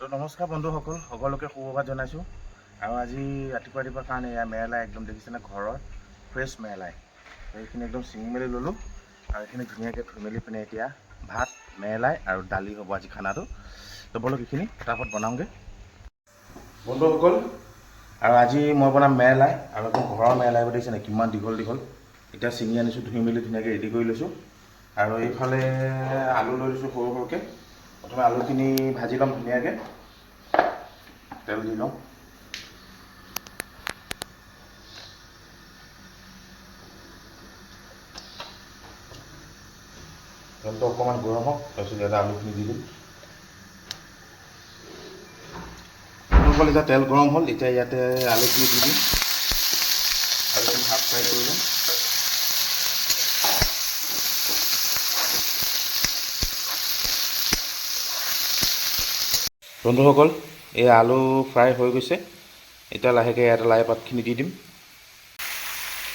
তো নমস্কাৰ বন্ধুসকল, সকলোকে সুপ্ৰভাত জনাইছোঁ। আৰু আজি ৰাতিপুৱা কাৰণে এয়া মেৰেলাই একদম দেখিছেনে, ঘৰৰ ফ্ৰেছ মেৰেলাই। তো এইখিনি একদম ছিঙি মেলি ল'লোঁ আৰু এইখিনি ধুনীয়াকৈ ধুই মেলি পিনে এতিয়া ভাত, মেৰেলাই আৰু দালি হ'ব আজি খানাটো। তো বলক এইখিনি ফটাফট বনাওঁগৈ বন্ধুসকল। আৰু আজি মই বনাম মেৰেলাই, আৰু একদম ঘৰৰ মেৰেলাই দেখিছেনে কিমান দীঘল দীঘল। এতিয়া ছিঙি আনিছোঁ, ধুই মেলি ধুনীয়াকৈ ৰেডি কৰি লৈছোঁ। আৰু এইফালে আলু লৈ লৈছোঁ সৰু সৰুকৈ। প্ৰথমে আলুখিনি ভাজি ল'ম ধুনীয়াকৈ, তেল দি লওঁ। তেলটো অকণমান গৰম হওক, তাৰপিছত ইয়াতে আলুখিনি দি দিম। এতিয়া তেল গৰম হ'ল, এতিয়া ইয়াতে আলুখিনি দি দিম। আলুখিনি হাফ ফ্ৰাই কৰি ল'ম। বন্ধুসকল, এই আলু ফ্ৰাই হৈ গৈছে। এতিয়া লাহেকৈ ইয়াতে লাই পাতখিনি দি দিম।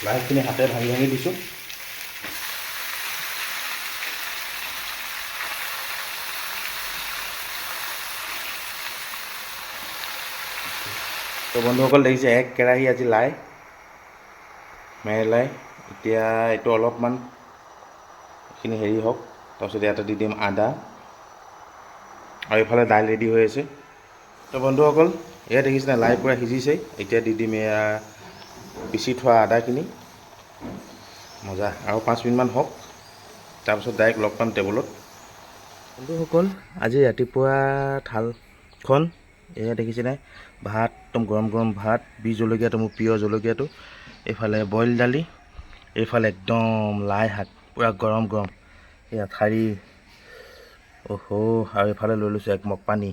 লাইখিনি হাতে ভাঙি ভাঙি দিছোঁ। তো বন্ধুসকল দেখিছে, এক কেৰাহী আজি লাই মেৰেলাই। এতিয়া এইটো অলপমান এইখিনি হেৰি হওক, তাৰপিছত ইয়াতে দি দিম আদা। আৰু এইফালে দাইল ৰেডি হৈ আছে। তো বন্ধুসকল এয়া দেখিছেনে, লাই পূৰা সিজিছেই। এতিয়া দি দিম এয়া পিচি থোৱা আদাখিনি। মজা, আৰু 5 মিনিটমান হওক, তাৰপিছত ডাইৰেক্ট লগ পাম টেবুলত। বন্ধুসকল আজি ৰাতিপুৱা থালখন এয়া দেখিছেনে, ভাত একদম গৰম গৰম ভাত, বি জলকীয়াটো মোৰ প্ৰিয় জলকীয়াটো। এইফালে বইল দালি, এইফালে একদম লাই শাক পূৰা গৰম গৰম, এয়া ঠাৰি। আৰু এইফালে লৈ লৈছোঁ এক মগ পানী।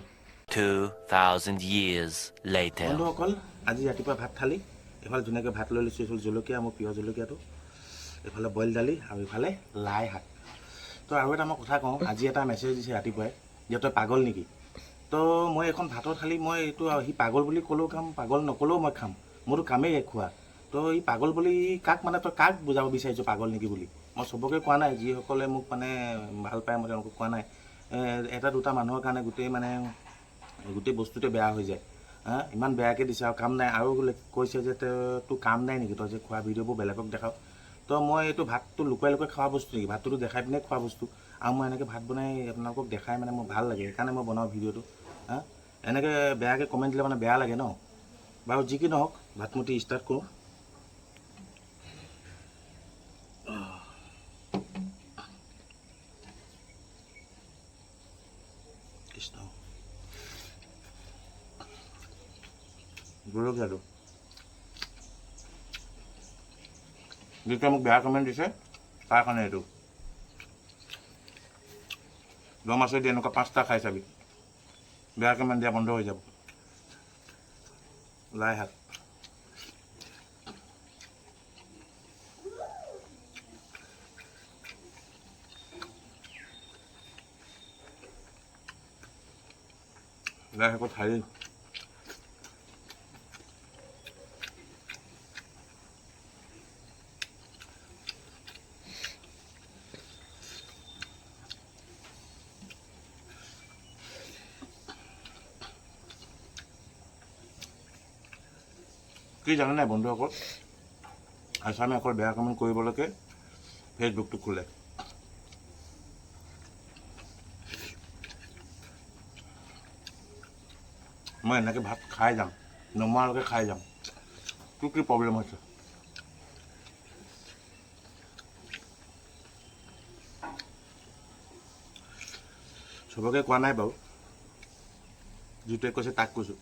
2000 years later. বন্ধুসকল আজি ৰাতিপুৱা ভাত থালি, এইফালে ধুনীয়াকৈ ভাত লৈ লৈছোঁ। এইফালে জলকীয়া, মোৰ প্ৰিয় জলকীয়াটো। এইফালে বইল দালি, আৰু এইফালে লাই শাক। তো আৰু এটা মই কথা কওঁ, আজি এটা মেছেজ দিছে ৰাতিপুৱাই যে তই পাগল নেকি। তো মই এখন ভাতৰ থালি, মই এইটো সি পাগল বুলি ক'লেও খাম, পাগল নক'লেও মই খাম। মোৰতো কামেই খোৱা। তো ই পাগল বুলি কাক, মানে তই কাক বুজাব বিচাৰিছোঁ পাগল নেকি বুলি। মই চবকে কোৱা নাই, যিসকলে মোক মানে ভাল পায় মই তেওঁলোকক কোৱা নাই। এটা দুটা মানুহৰ কাৰণে গোটেই বস্তুটোৱে বেয়া হৈ যায়। ইমান বেয়াকৈ দিছে, আৰু কাম নাই। আৰু কৈছে যে তোৰ কাম নাই নেকি, তই যে খোৱা ভিডিঅ'বোৰ বেলেগক দেখাও। তো মই এইটো ভাতটো লুকুৱাই লুকুৱাই খোৱা বস্তু নেকি, ভাতটোতো দেখাই পিনে খোৱা বস্তু। আৰু মই এনেকৈ ভাত বনাই আপোনালোকক দেখাই মানে মোৰ ভাল লাগে, সেইকাৰণে মই বনাওঁ ভিডিঅ'টো। এনেকৈ বেয়াকৈ কমেণ্ট দিলে মানে বেয়া লাগে ন। বাৰু যি কি নহওক, ভাতমুঠি ষ্টাৰ্ট কৰোঁ। কৃষ্ণ জলকীয়াটো যেতিয়া মোক বেয়া কমেণ্ট দিছে তাৰ কাৰণে এইটো দম আছে দি এনেকুৱা 5টা খাই চাবি, বেয়া কমেণ্ট দিয়া বন্ধ হৈ যাব। লাই শাক লাই শাকত ঠাৰি। কি জানে নাই বন্ধুসকল, আছামে অকল বেয়া কমেণ্ট কৰিবলৈকে ফেচবুকটো খোলে। মই এনেকৈ ভাত খাই যাম, নমৰালৈকে খাই যাম। তোৰ কি প্ৰব্লেম হৈছে? চবকে কোৱা নাই বাৰু, যিটোৱে কৈছে তাক কৈছোঁ।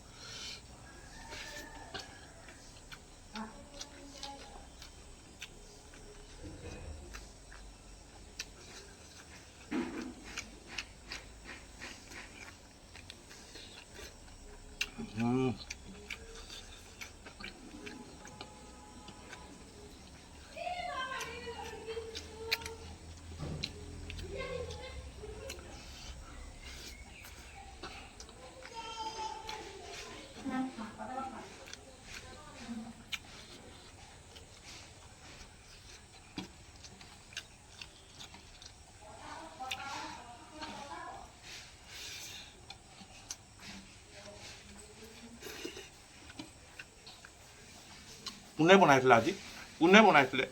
কোনে বনাইছিলে আজি কোনে বনাইছিলে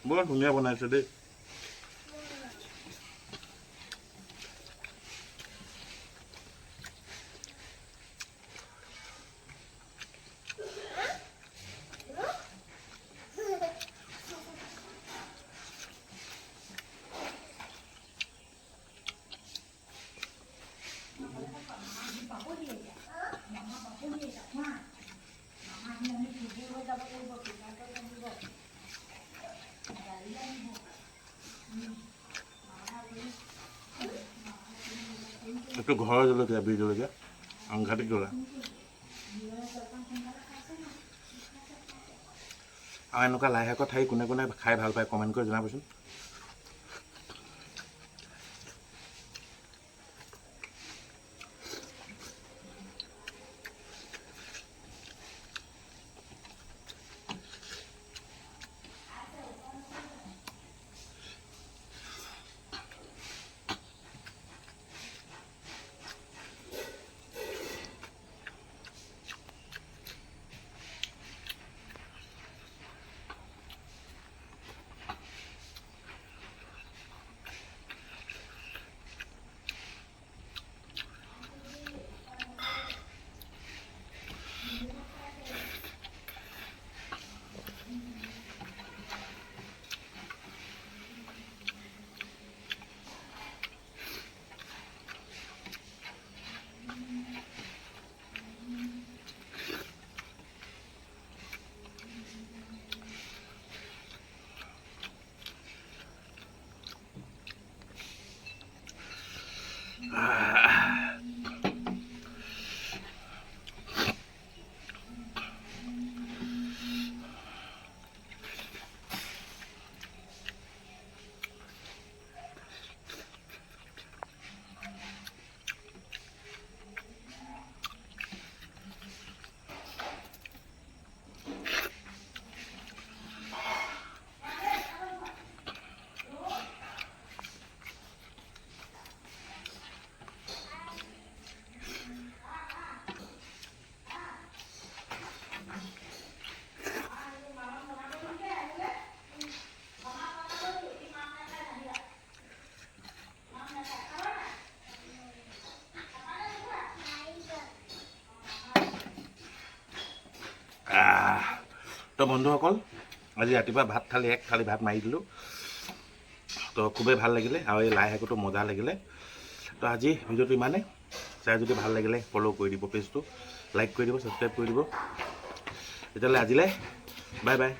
বৰ ধুনীয়া বনাইছে দেই এইটো ঘৰৰ জলকীয়া বীৰ জলকীয়া সাংঘাতিক জ্বলা আৰু এনেকুৱা লাই শাকৰ ঠাই কোনে কোনে খাই ভাল পায় কমেণ্ট কৰি জনাবচোন তো বন্ধুসকল আজি ৰাতিপুৱা ভাত থালি এক থালি ভাত মাৰি দিলোঁ তো খুবেই ভাল লাগিলে আৰু এই লাই শাকটো মজা লাগিলে তো আজি ভিডিঅ'টো ইমানেই চাই যদি ভাল লাগিলে ফ'ল' কৰি দিব পেজটো লাইক কৰি দিব ছাবস্ক্ৰাইব কৰি দিব তেতিয়াহ'লে আজিলৈ বাই বাই